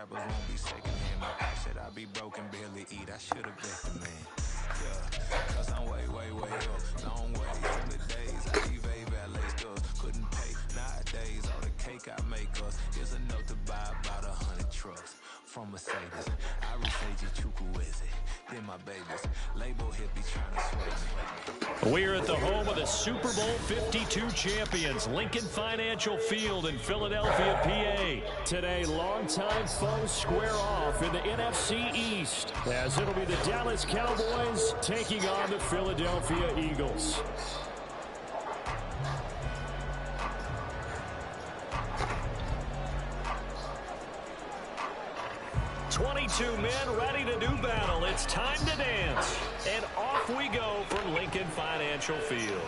rappers won't be second hand. My pop said I be broken, barely eat. I should have bet the man. Yeah, cause I'm way, way, way up. Long way from the days I evade valet stuff. Couldn't pay nowadays. All the cake I make us is enough to buy about 100 trucks. From Mercedes, I resage Chukwueze. Then my babies, label hippie trying to sway me. We're at the home of the Super Bowl 52 champions, Lincoln Financial Field in Philadelphia, PA. Today, longtime foes square off in the NFC East, as it'll be the Dallas Cowboys taking on the Philadelphia Eagles. 22 men ready to do battle. It's time to dance. And off we go from Lincoln Financial Field.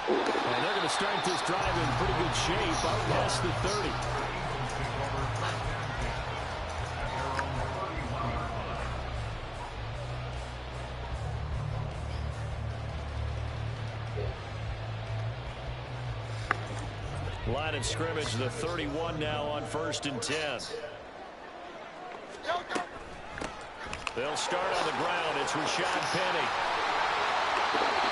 And they're going to start this drive in pretty good shape out past the 30. Line of scrimmage, the 31 now on 1st and 10. They'll start on the ground. It's Rashad Penny.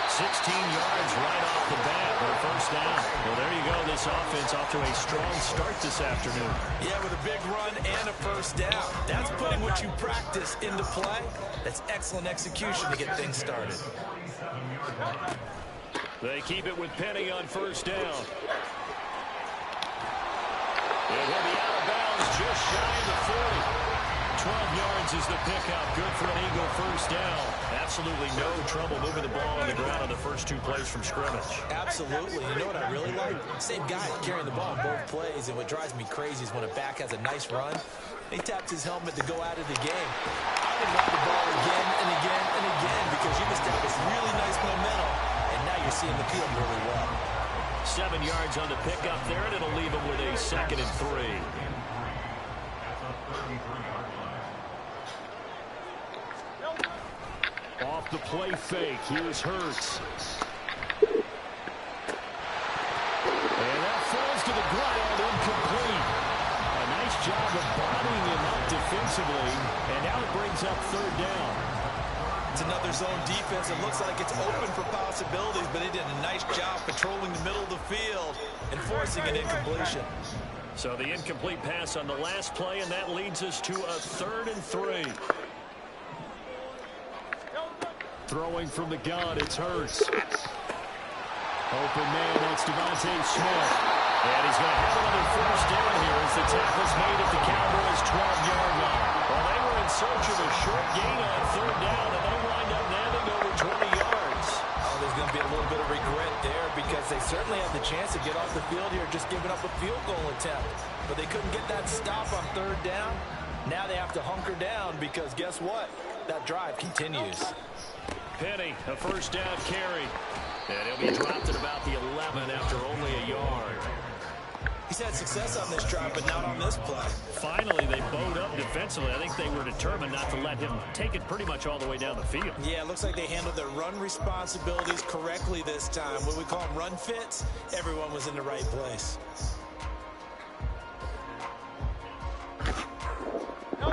16 yards right off the bat for a first down. Well, there you go. This offense off to a strong start this afternoon. Yeah, with a big run and a first down. That's putting what you practice into play. That's excellent execution to get things started. They keep it with Penny on first down. It will be out of bounds just shy of the 40. 12 yards is the pickup. Good for an Eagle first down. Absolutely no trouble moving the ball on the ground on the first 2 plays from scrimmage. Absolutely. You know what I really like? Same guy carrying the ball in both plays, and what drives me crazy is when a back has a nice run, he taps his helmet to go out of the game. I would run the ball again and again and again because you establish really nice momentum, and now you're seeing the field really well. 7 yards on the pickup there, and it'll leave him with a 2nd and 3. Off the play fake, here's Hurts. And that falls to the ground, incomplete. A nice job of bodying him up defensively, and now it brings up 3rd down. It's another zone defense. It looks like it's open for possibilities, but they did a nice job patrolling the middle of the field and forcing an incompletion. So the incomplete pass on the last play, and that leads us to a 3rd and 3. Throwing from the gun, it's Hurts. Open man, that's Devontae Smith. And he's going to have another first down here as the tackle's made at the Cowboys' 12-yard line. Well, they were in search of a short gain on 3rd down, and they wind up landing over 20 yards. Oh, there's going to be a little bit of regret there because they certainly had the chance to get off the field here just giving up a field goal attempt. But they couldn't get that stop on 3rd down. Now they have to hunker down because guess what? That drive continues. Penny, a first down carry. And he'll be dropped at about the 11 after only a yard. He's had success on this drive, but not on this play. Finally, they bowed up defensively. I think they were determined not to let him take it pretty much all the way down the field. Yeah, it looks like they handled their run responsibilities correctly this time. What we call them run fits, everyone was in the right place.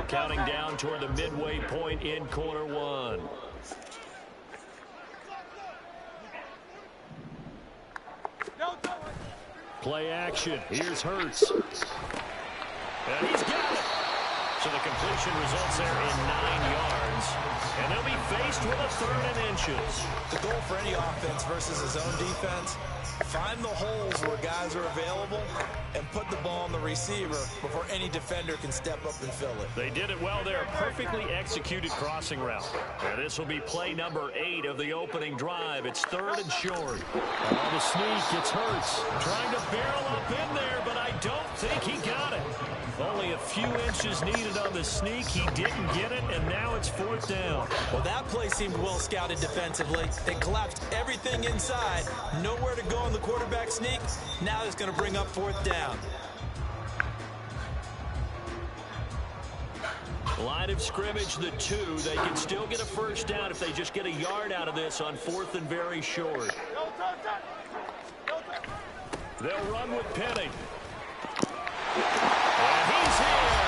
Counting down toward the midway point in quarter 1. Play action. Here's Hurts. And he's got it. So the completion results there in 9 yards. And they'll be faced with a 3rd and inches. The goal for any offense versus a zone defense, find the holes where guys are available and put the ball on the receiver before any defender can step up and fill it. They did it well there. Perfectly executed crossing route. And this will be play number 8 of the opening drive. It's 3rd and short. On the sneak, it's Hurts. Trying to barrel up in there, but I don't think he got it. Only a few inches needed on the sneak. He didn't get it, and now it's 4th down. Well, that play seemed well scouted defensively. They collapsed everything inside. Nowhere to go on the quarterback sneak. Now it's going to bring up 4th down. Line of scrimmage, the 2. They can still get a first down if they just get a yard out of this on 4th and very short. They'll run with Penny. And he's here.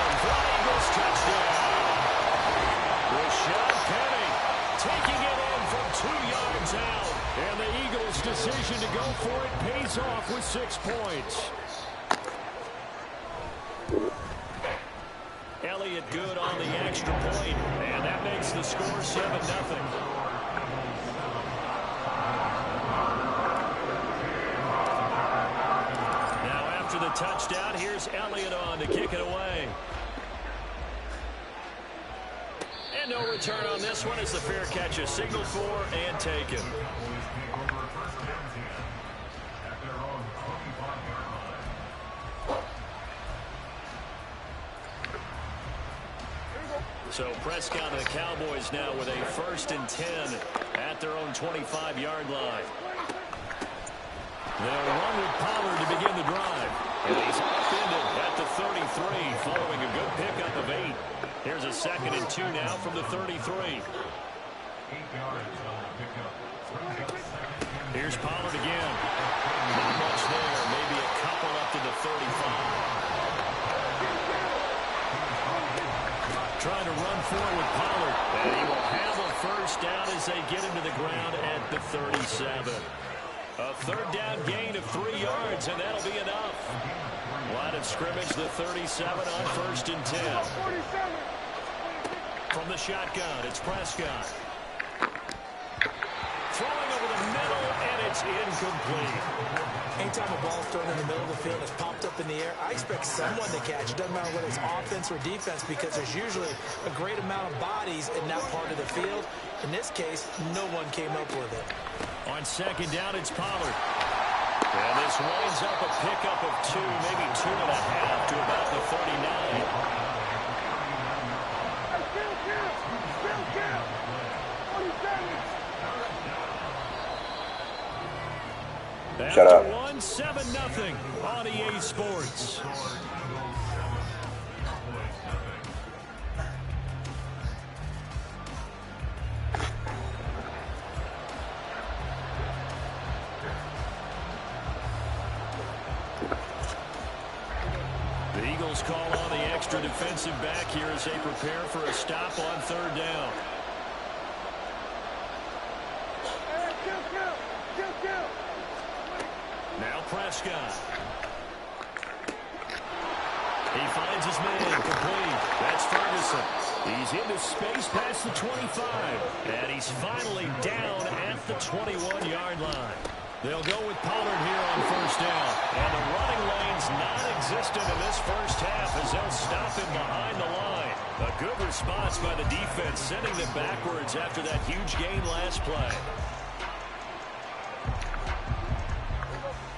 leads off with 6 points. Elliott good on the extra point, and that makes the score 7-0. Now after the touchdown, here's Elliott on to kick it away. And no return on this one as the fair catch is signaled for and taken. So Prescott and the Cowboys now with a 1st and 10 at their own 25-yard line. They'll run with Pollard to begin the drive. And he's upended at the 33 following a good pickup of 8. Here's a 2nd and 2 now from the 33. Here's Pollard again. Not much there. Maybe a couple up to the 35. Trying to run forward with Pollard. And he will have a 1st down as they get him to the ground at the 37. A 3rd down gain of 3 yards, and that'll be enough. Line of scrimmage, the 37 on 1st and 10. From the shotgun, it's Prescott. Throwing over the middle, and it's incomplete. Anytime a ball's thrown in the middle of the field, it's popped up in the air, I expect someone to catch. It doesn't matter whether it's offense or defense because there's usually a great amount of bodies in that part of the field. In this case, no one came up with it. On 2nd down, it's Pollard. And this winds up a pickup of 2, maybe 2.5 to about the 39. Shut up. 7-0 on EA Sports. The Eagles call on the extra defensive back here as they prepare for a stop on 3rd down. Now Prescott. He finds his man complete. That's Ferguson. He's into space past the 25. And he's finally down at the 21-yard line. They'll go with Pollard here on 1st down. And the running lane's non-existent in this 1st half as they'll stop him behind the line. A good response by the defense, sending them backwards after that huge gain last play.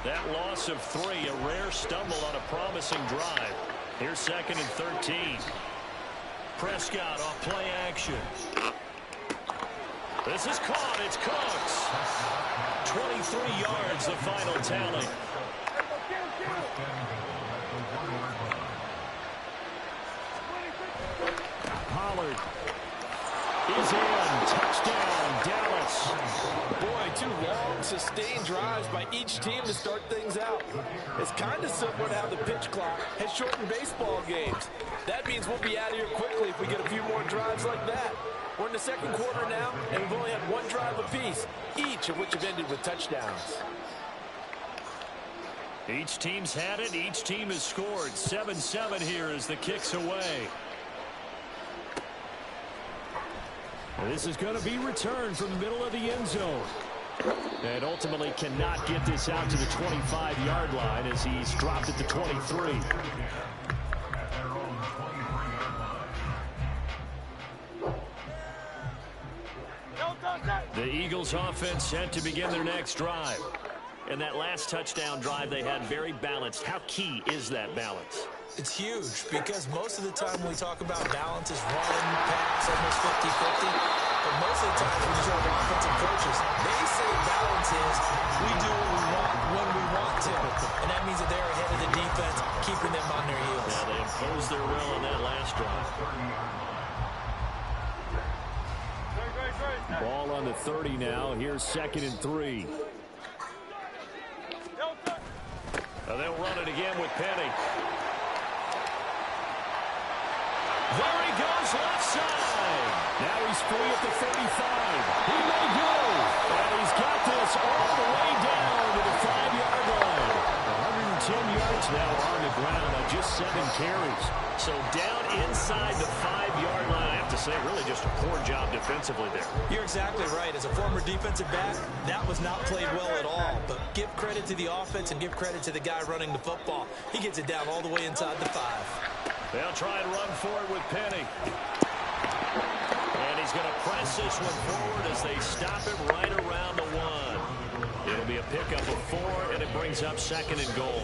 That loss of 3, a rare stumble on a promising drive. Here's 2nd and 13. Prescott off play action. This is caught. It's Cooks. 23 yards, the final tally. Pollard is in. Touchdown, Dallas. Boy, 2 long, sustained drives by each team to start things out. It's kind of similar to how the pitch clock has shortened baseball games. That means we'll be out of here quickly if we get a few more drives like that. We're in the 2nd quarter now, and we've only had 1 drive apiece, each of which have ended with touchdowns. Each team's had it. Each team has scored. 7-7 here as the kick's away. This is going to be returned from the middle of the end zone. And ultimately cannot get this out to the 25-yard line as he's dropped at the 23. The Eagles offense set to begin their next drive. And that last touchdown drive they had very balanced. How key is that balance? It's huge because most of the time when we talk about balance is run, pass, almost 50-50. But most of the time when you talk about offensive coaches, they say balance is we do what we want when we want to. And that means that they're ahead of the defense, keeping them on their heels. Yeah, they imposed their will on that last drive. Ball on the 30 now. Here's 2nd and 3. They'll run it again with Penny. There he goes left side. Now he's free at the 35. He may go. And he's got this all the way down to the 5-yard line. 10 yards now on the ground on just 7 carries. So down inside the 5-yard line. I have to say, really just a poor job defensively there. You're exactly right. As a former defensive back, that was not played well at all. But give credit to the offense and give credit to the guy running the football. He gets it down all the way inside the 5. They'll try and run for it with Penny. And he's going to press this one forward as they stop him right around the 1. It'll be a pickup of 4, and it brings up 2nd and goal.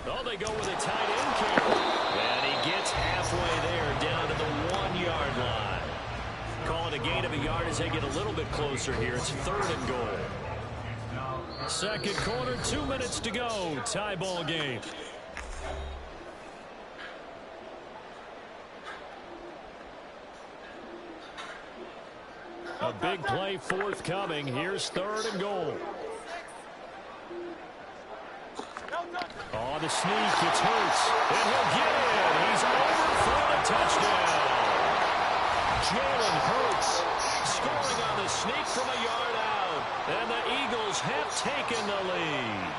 Oh, they go with a tight end carry. And he gets halfway there down to the 1-yard line. Calling a gain of a yard as they get a little bit closer here. It's 3rd and goal. Second quarter, 2 minutes to go. Tie ball game. A big play forthcoming. Here's 3rd and goal. Oh, the sneak. It's Hurts. And he'll get in. He's over for the touchdown. Jalen Hurts scoring on the sneak from a yard out. And the Eagles have taken the lead.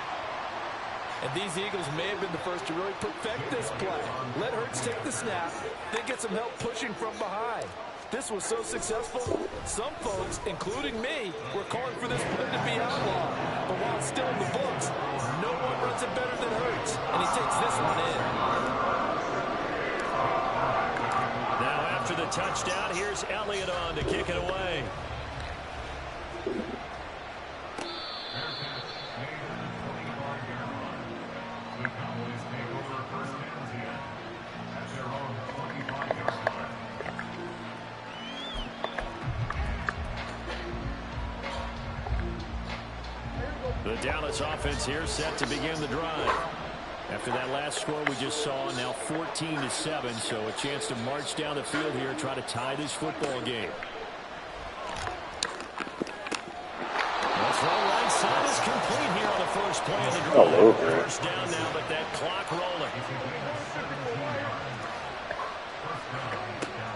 And these Eagles may have been the first to really perfect this play. Let Hurts take the snap, then get some help pushing from behind. This was so successful, some folks, including me, were calling for this play to be outlawed. But while it's still in the books, no one runs it better than Hurts, and he takes this one in. Now after the touchdown, here's Elliott on to kick it away. The Dallas offense here set to begin the drive. After that last score we just saw, now 14-7, so a chance to march down the field here and try to tie this football game. The throw right side is complete here on the first play of the drive. First down now, but that clock rolling.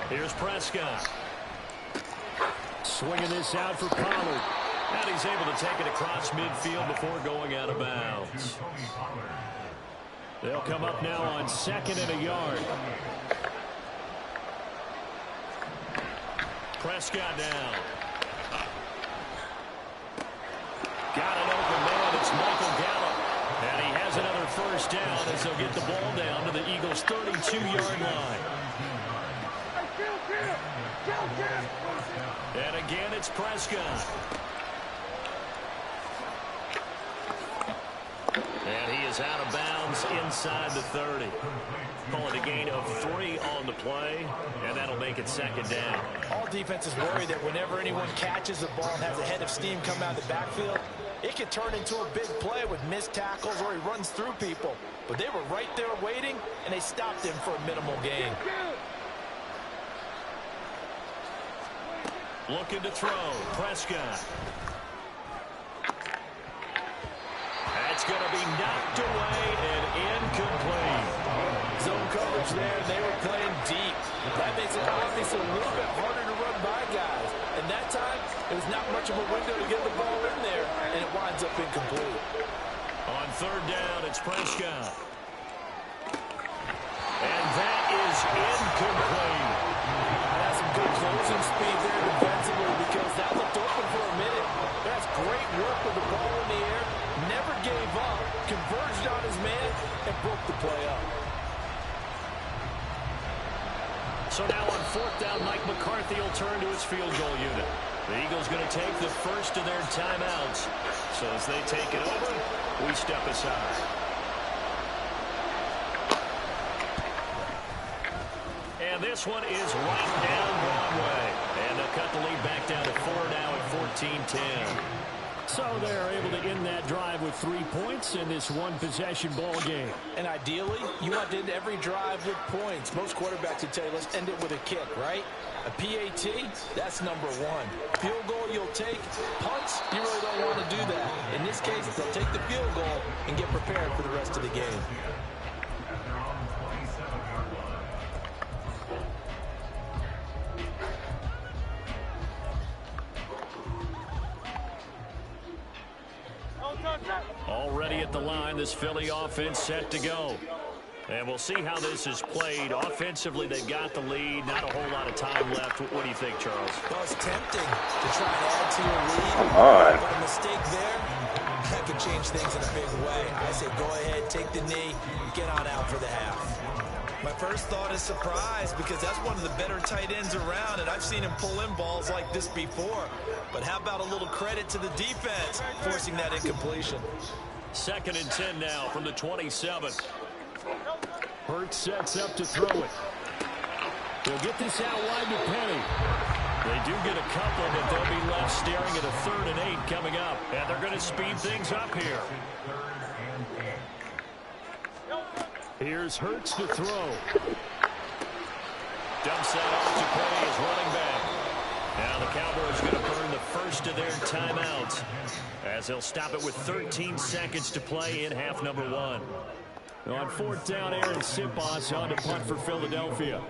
Here's Prescott. Swinging this out for Pollard. And he's able to take it across midfield before going out of bounds. They'll come up now on 2nd and a yard. Prescott down. Got an open man. It's Michael Gallup. And he has another first down as they'll get the ball down to the Eagles' 32-yard line. And again, it's Prescott. And he is out of bounds inside the 30. Call it a gain of 3 on the play, and that'll make it 2nd down. All defenses worry that whenever anyone catches the ball and has a head of steam come out of the backfield, it can turn into a big play with missed tackles or he runs through people. But they were right there waiting, and they stopped him for a minimal gain. Looking to throw. Prescott. That's going to be knocked away and incomplete. Zone coverage there, they were playing deep. That makes it obviously a little bit harder to run by guys. And that time, it was not much of a window to get the ball in there, and it winds up incomplete. On 3rd down, it's Prescott. And that is incomplete. That's some good closing speed there defensively because that looked open for a minute. That's great work with the ball in the air. Never gave up, converged on his man, and broke the play up. So now on 4th down, Mike McCarthy will turn to his field goal unit. The Eagles going to take the first of their timeouts. So as they take it over, we step aside. And this one is right down Broadway. And they'll cut the lead back down to 4 now at 14-10. So they're able to end that drive with 3 points in this one-possession ball game. And ideally, you want to end every drive with points. Most quarterbacks would tell you, let's end it with a kick, right? A PAT, that's number 1. Field goal you'll take. Punts, you really don't want to do that. In this case, they'll take the field goal and get prepared for the rest of the game. Already at the line, this Philly offense set to go. And we'll see how this is played. Offensively, they've got the lead. Not a whole lot of time left. What do you think, Charles? Well, it's tempting to try and add to your lead. Come on. But a mistake there, that could change things in a big way. I say go ahead, take the knee, get on out for the half. My first thought is surprise because that's one of the better tight ends around, and I've seen him pull in balls like this before. But how about a little credit to the defense forcing that incompletion? 2nd and 10 now from the 27. Hurts sets up to throw it. They'll get this out wide to Penny. They do get a couple, but they'll be left staring at a 3rd and 8 coming up. And they're going to speed things up here. Here's Hurts to throw. Dumps that off to Penny as running back. Now the Cowboys going to burn the first of their timeouts as they'll stop it with 13 seconds to play in half number 1. On 4th down, Aaron Simpos on to punt for Philadelphia.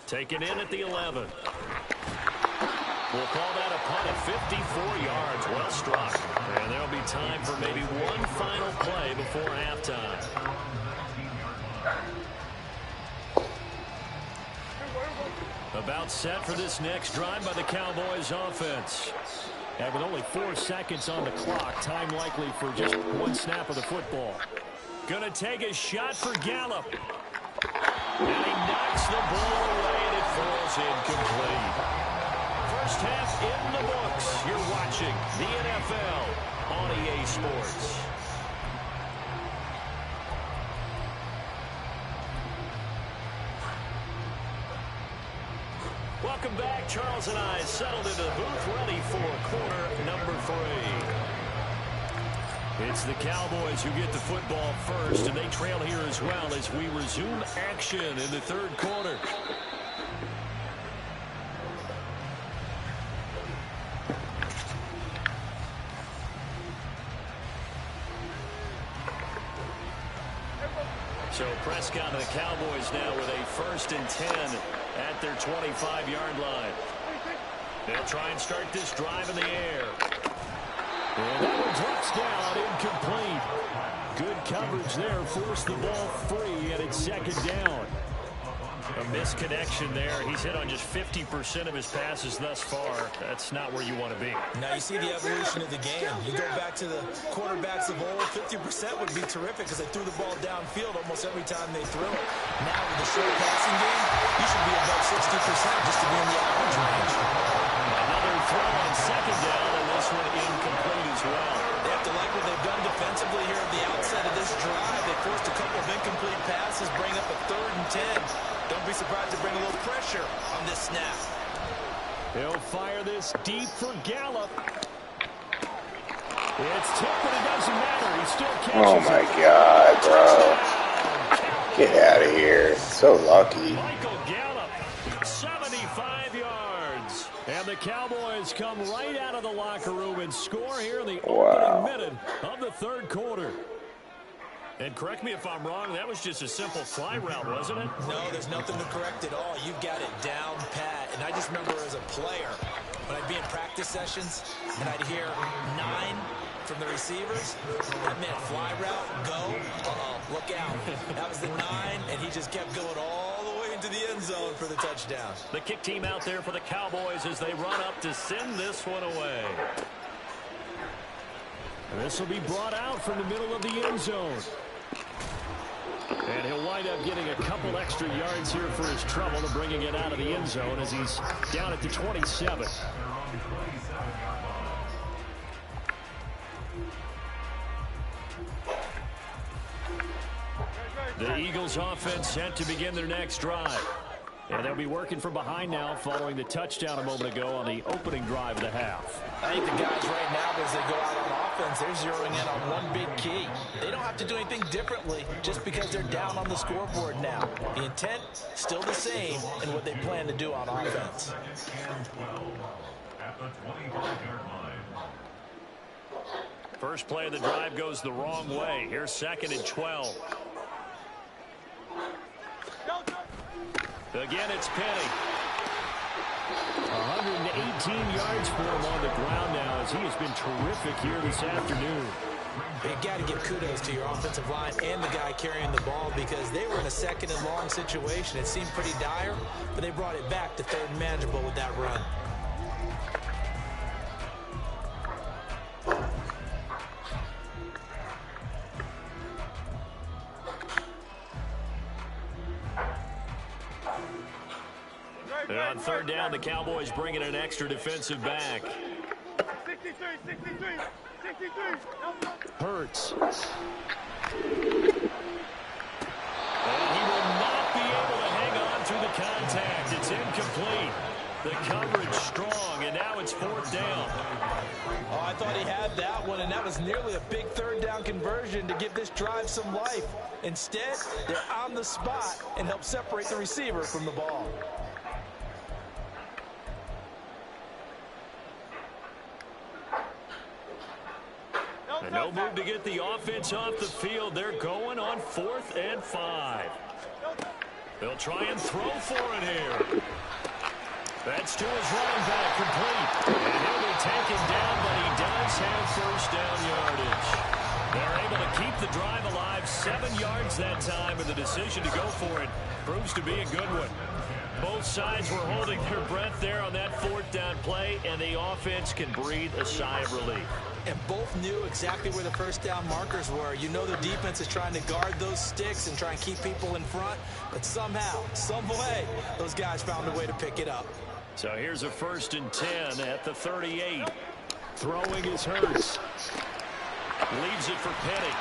Taken in at the 11. We'll call that a punt of 54 yards. Well struck. And there'll be time for maybe one final play before halftime. About set for this next drive by the Cowboys offense. And with only 4 seconds on the clock, time likely for just one snap of the football. Gonna take a shot for Gallup. And he knocks the ball away and it falls incomplete. First half in the books. You're watching the NFL on EA Sports. Welcome back. Charles and I settled into the booth ready for quarter number 3. It's the Cowboys who get the football first, and they trail here as well as we resume action in the 3rd quarter. So Prescott and the Cowboys now with a 1st and 10 at their 25-yard line. They'll try and start this drive in the air. And that one drops down, incomplete. Good coverage there, forced the ball free, and it's 2nd down. A misconnection there. He's hit on just 50% of his passes thus far. That's not where you want to be. Now you see the evolution of the game. You go back to the quarterbacks of old, 50% would be terrific because they threw the ball downfield almost every time they threw it. Now with the short passing game, you should be above 60% just to be in the average range. Another throw on 2nd down, and this one incomplete as well. They have to like what they've done defensively here at the outset of this drive. They forced a couple of incomplete passes, bring up a 3rd and 10. Don't be surprised to bring a little pressure on this snap. He'll fire this deep for Gallup. It's tipped, but it doesn't matter. He still catches it. Oh my God, bro. Get out of here. So lucky. Michael Gallup, 75 yards. And the Cowboys come right out of the locker room and score here in the opening minute of the 3rd quarter. And correct me if I'm wrong, that was just a simple fly route, wasn't it? No, there's nothing to correct at all. You've got it down pat. And I just remember as a player, when I'd be in practice sessions and I'd hear 9 from the receivers, that meant fly route, go, look out. That was the 9, and he just kept going all the way into the end zone for the touchdown. The kick team out there for the Cowboys as they run up to send this one away. And this will be brought out from the middle of the end zone. And he'll wind up getting a couple extra yards here for his trouble to bringing it out of the end zone as he's down at the 27. The Eagles offense set to begin their next drive. And they'll be working from behind now following the touchdown a moment ago on the opening drive of the half. I think the guys right now, as they go out on offense, they're zeroing in on one big key. They don't have to do anything differently just because they're down on the scoreboard now. The intent, still the same in what they plan to do on offense. First play of the drive goes the wrong way. Here's 2nd and 12. Again, it's Penny. 118 yards for him on the ground now as he has been terrific here this afternoon. You got to give kudos to your offensive line and the guy carrying the ball because they were in a second and long situation. It seemed pretty dire, but they brought it back to third and manageable with that run. And on third down, the Cowboys bring in an extra defensive back. 63. Hurts. And he will not be able to hang on through the contact. It's incomplete. The coverage strong, and now it's fourth down. Oh, I thought he had that one, and that was nearly a big third down conversion to give this drive some life. Instead, they're on the spot and help separate the receiver from the ball. And no move to get the offense off the field. They're going on 4th and 5. They'll try and throw for it here. That's to his running back, complete. And he'll be taken down, but he does have first down yardage. They're able to keep the drive alive, 7 yards that time, and the decision to go for it proves to be a good one. Both sides were holding their breath there on that 4th down play, and the offense can breathe a sigh of relief. And both knew exactly where the first down markers were. You know the defense is trying to guard those sticks and try and keep people in front, but somehow, some way, those guys found a way to pick it up. So here's a 1st and 10 at the 38. Throwing is Hurts. Leaves it for Penny.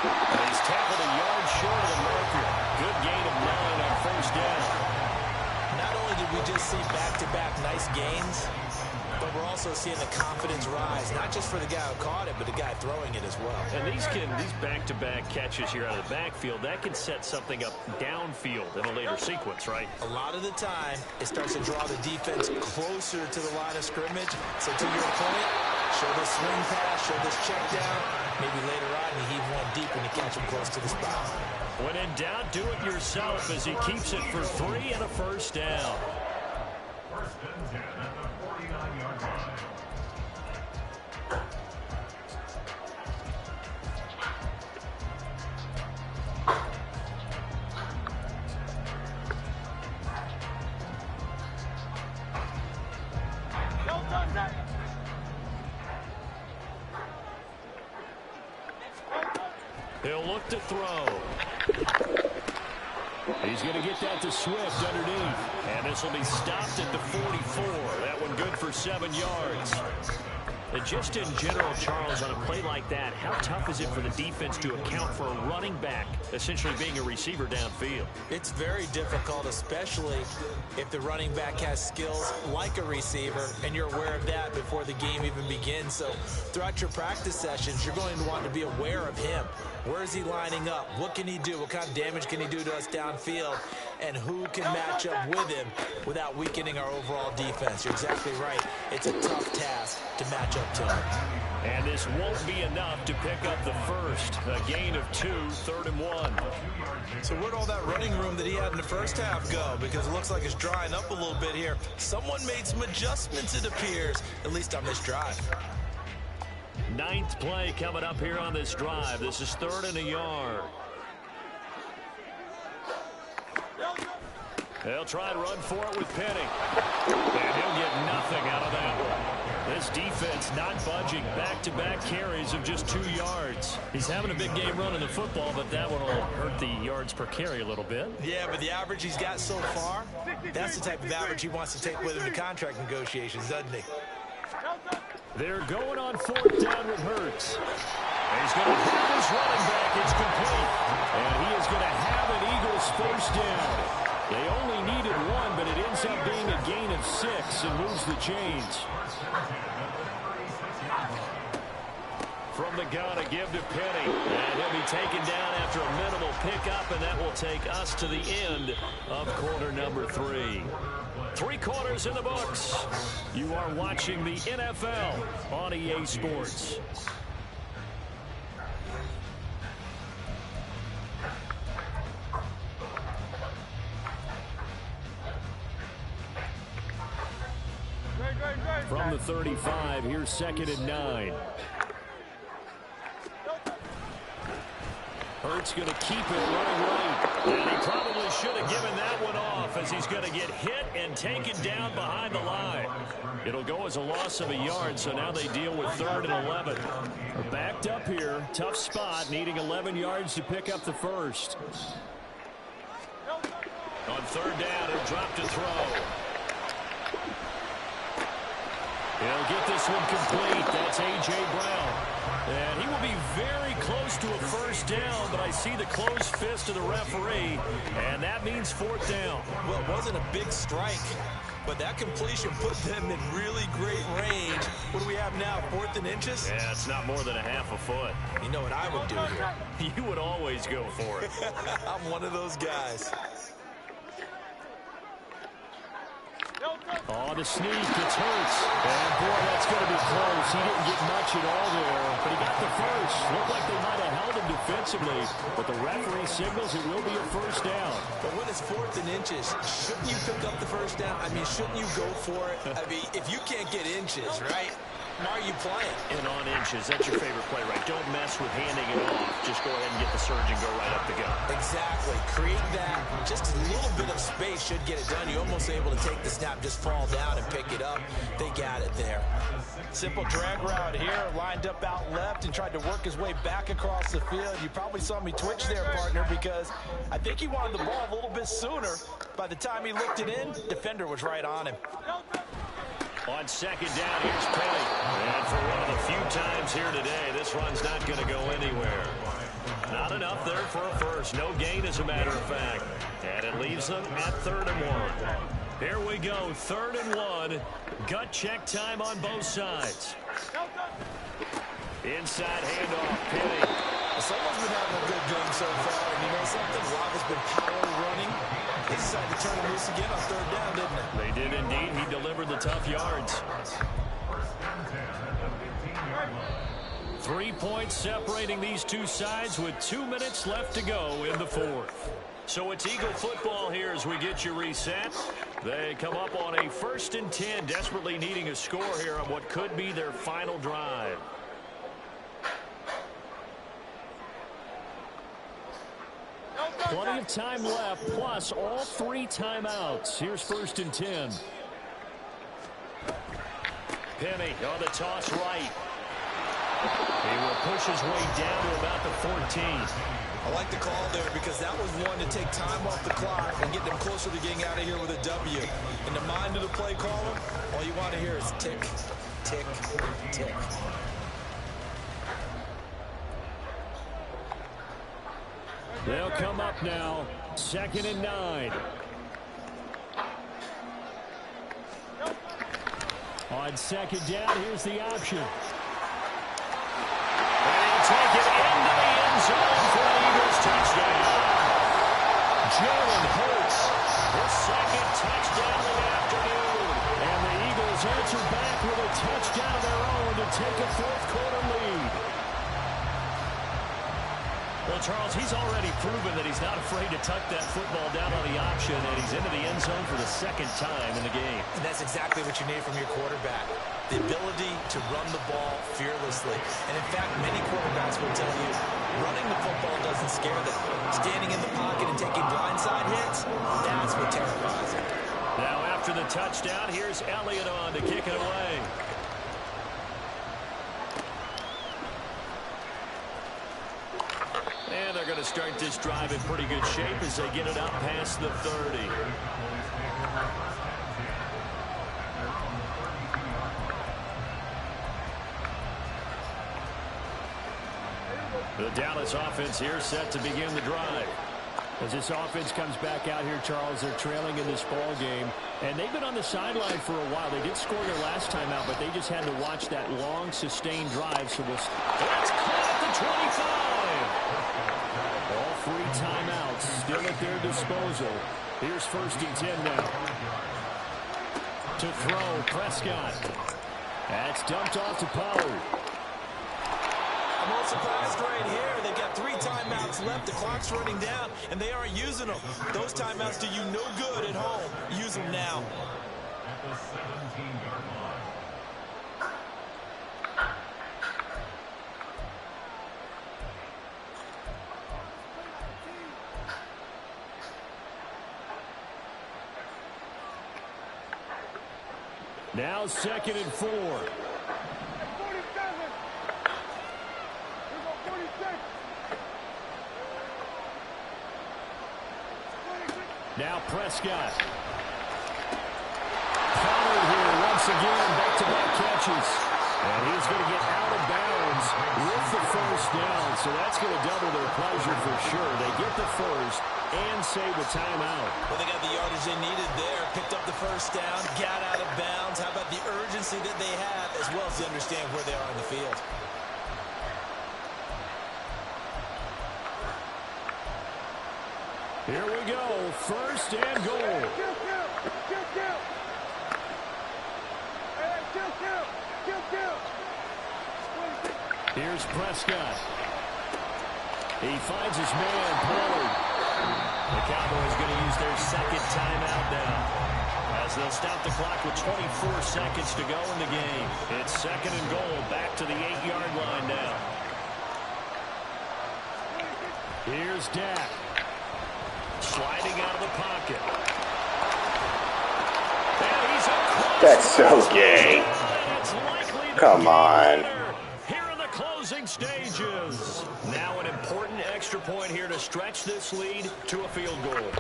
And he's tackled a yard short of the marker. Good gain of 9 on first down. Not only did we just see back-to-back nice gains, but we're also seeing the confidence rise, not just for the guy who caught it, but the guy throwing it as well. And these back-to-back catches here out of the backfield, that can set something up downfield in a later sequence, right? A lot of the time, it starts to draw the defense closer to the line of scrimmage. So to your point, show this swing pass, show this check down. Maybe later on, you heave one deep when you catch him close to the spot. When in doubt, do it yourself as he keeps it for 3 and a first down. He'll look to throw. He's going to get that to Swift underneath. And this will be stopped at the 44. That one good for 7 yards. And just in general, Charles, on a play like that, how tough is it for the defense to account for a running back essentially being a receiver downfield? It's very difficult, especially if the running back has skills like a receiver, and you're aware of that before the game even begins. So throughout your practice sessions, you're going to want to be aware of him. Where is he lining up? What can he do? What kind of damage can he do to us downfield? And who can match up with him without weakening our overall defense? You're exactly right. It's a tough task to match up to him. And this won't be enough to pick up the first. A gain of 2, 3rd and 1. So where'd all that running room that he had in the first half go? Because it looks like it's drying up a little bit here. Someone made some adjustments, it appears, at least on this drive. 9th play coming up here on this drive. This is 3rd and a yard. They'll try and run for it with Penny. And he'll get nothing out of that one. This defense not budging. Back-to-back carries of just 2 yards. He's having a big game running the football, but that one will hurt the yards per carry a little bit. Yeah, but the average he's got so far, that's the type of average he wants to take with him to contract negotiations, doesn't he? They're going on 4th down with Hurts. He's going to have his running back. It's complete. And he is going to have an Eagles first down. They only needed 1, but it ends up being a gain of 6 and moves the chains. From the gun, a give to Penny. And he'll be taken down after a minimal pickup, and that will take us to the end of quarter number 3. 3 quarters in the books. You are watching the NFL on EA Sports. From the 35, here's 2nd and 9. Hurts going to keep it running right. And he probably should have given that one off as he's going to get hit and taken down behind the line. It'll go as a loss of a yard, so now they deal with 3rd and 11. They're backed up here. Tough spot, needing 11 yards to pick up the first. On 3rd down, he'll drop to throw. He'll get this one complete. That's A.J. Brown. And he will be very close to a first down, but I see the closed fist of the referee, and that means 4th down. Well, it wasn't a big strike, but that completion put them in really great range. What do we have now, 4th and inches? Yeah, it's not more than a half a foot. You know what I would do here? You would always go for it. I'm one of those guys. Oh, the sneak gets Hurts. And, boy, that's going to be close. He didn't get much at all there, but he got the first. Looked like they might have held him defensively, but the referee signals it will be a first down. But when it's 4th and inches, shouldn't you pick up the first down? I mean, shouldn't you go for it? I mean, if you can't get inches, right, why are you playing? And on inches, that's your favorite play, right? Don't mess with handing it off. Just go ahead and get the surge and go right up the gut. Exactly. Create that. Just a little bit of space should get it done. You're almost able to take the snap, just fall down and pick it up. They got it there. Simple drag route here, lined up out left and tried to work his way back across the field. You probably saw me twitch there, partner, because I think he wanted the ball a little bit sooner. By the time he looked it in, defender was right on him. On 2nd down, here's Penny. And for one of the few times here today, this run's not going to go anywhere. Not enough there for a first. No gain, as a matter of fact. And it leaves them at 3rd and 1. Here we go, 3rd and 1. Gut check time on both sides. Inside handoff, Penny. Someone's been having a good game so far. And you know something? Rob has been power running. They decided to turn him loose again on 3rd down, didn't they? They did indeed. He delivered the tough yards. 3 points separating these two sides with 2 minutes left to go in the 4th. So it's Eagle football here as we get you reset. They come up on a 1st and 10, desperately needing a score here on what could be their final drive. Plenty of time left, plus all 3 timeouts. Here's 1st and 10. Penny on the toss right. He will push his way down to about the 14. I like the call there because that was one to take time off the clock and get them closer to getting out of here with a W. In the mind of the play caller, all you want to hear is tick, tick, tick. They'll come up now, 2nd and 9. On 2nd down, here's the option. And he'll take it into the end zone for an Eagles touchdown. Jalen Hurts, his 2nd touchdown of the afternoon. And the Eagles answer back with a touchdown of their own to take a 4th quarter lead. Well, Charles, he's already proven that he's not afraid to tuck that football down on the option, and he's into the end zone for the 2nd time in the game. And that's exactly what you need from your quarterback. The ability to run the ball fearlessly. And in fact, many quarterbacks will tell you running the football doesn't scare them. Standing in the pocket and taking blindside hits, that's what terrifies them. Now after the touchdown, here's Elliott on to kick it away. And they're going to start this drive in pretty good shape as they get it up past the 30. The Dallas offense here set to begin the drive. As this offense comes back out here, Charles, they're trailing in this ball game. And they've been on the sideline for a while. They did score their last time out, but they just had to watch that long, sustained drive. So that's caught at the 25. All 3 timeouts still at their disposal. Here's 1st and 10 now. To throw, Prescott. That's dumped off to Pollard. I'm not surprised right here. They've got 3 timeouts left. The clock's running down, and they aren't using them. Those timeouts do you no good at home. Use them now. Now 2nd and 4. 47. Here go 46. Now Prescott. Pollard here once again, back-to-back catches. And he's going to get out of bounds with the first down. So that's going to double their pleasure for sure. They get the first and save the timeout. Well, they got the yardage they needed there. Picked up the first down, got out of bounds. How about the urgency that they have, as well as they understand where they are in the field. Here we go. 1st and goal. Here's Prescott. He finds his man, Pollard. The Cowboys going to use their 2nd timeout now, as they'll stop the clock with 24 seconds to go in the game. It's 2nd and goal, back to the 8-yard line now. Here's Dak. Sliding out of the pocket. And he's across. That's so gay. Come on. Here in the closing stages. Now an important extra point here to stretch this lead to a field goal.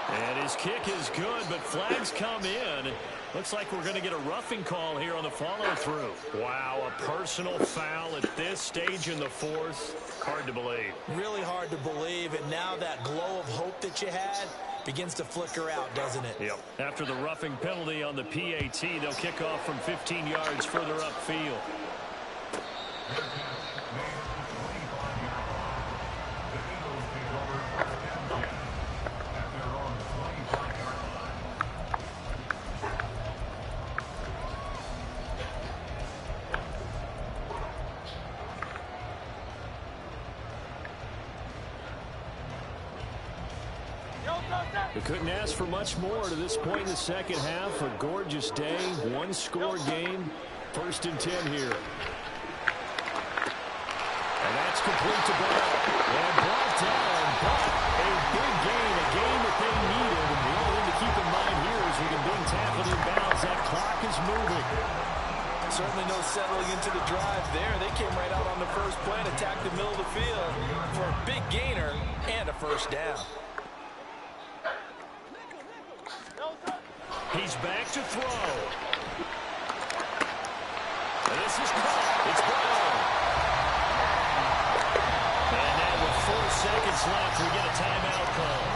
And his kick is good, but flags come in. Looks like we're going to get a roughing call here on the follow-through. Wow, a personal foul at this stage in the 4th. Hard to believe. Really hard to believe, and now that glow of hope that you had begins to flicker out, doesn't it? Yep. After the roughing penalty on the PAT, they'll kick off from 15 yards further upfield. We couldn't ask for much more to this point in the second half. A gorgeous day, one-score game. 1st and 10 here. And that's complete to Brown. And brought down, but a big gain, a game that they needed. And the only thing to keep in mind here is with him being tackled in bounds, that clock is moving. Certainly no settling into the drive there. They came right out on the first play and attacked the middle of the field for a big gainer and a first down. He's back to throw. And this is caught. It's Brown. And now with 4 seconds left, we get a timeout call.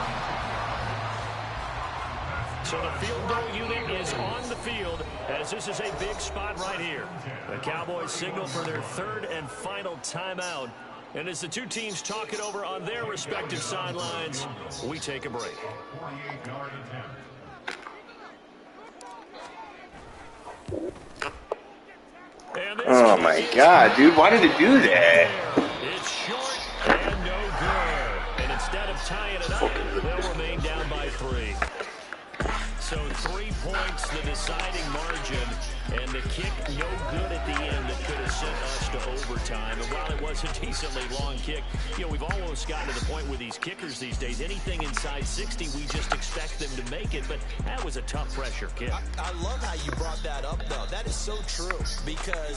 So the field goal unit is on the field, as this is a big spot right here. The Cowboys signal for their 3rd and final timeout. And as the two teams talk it over on their respective sidelines, we take a break. Oh my God, dude, why did it do that? It's short and no good. And instead of tying it up, they'll remain down by 3. So 3 points, the deciding margin, and the kick no good at the end that could have sent us to overtime. And while it was a decently long kick, you know, we've almost gotten to the point with these kickers these days, anything inside 60, we just expect them to make it. But that was a tough pressure kick. I love how you brought that up, though. That is so true, because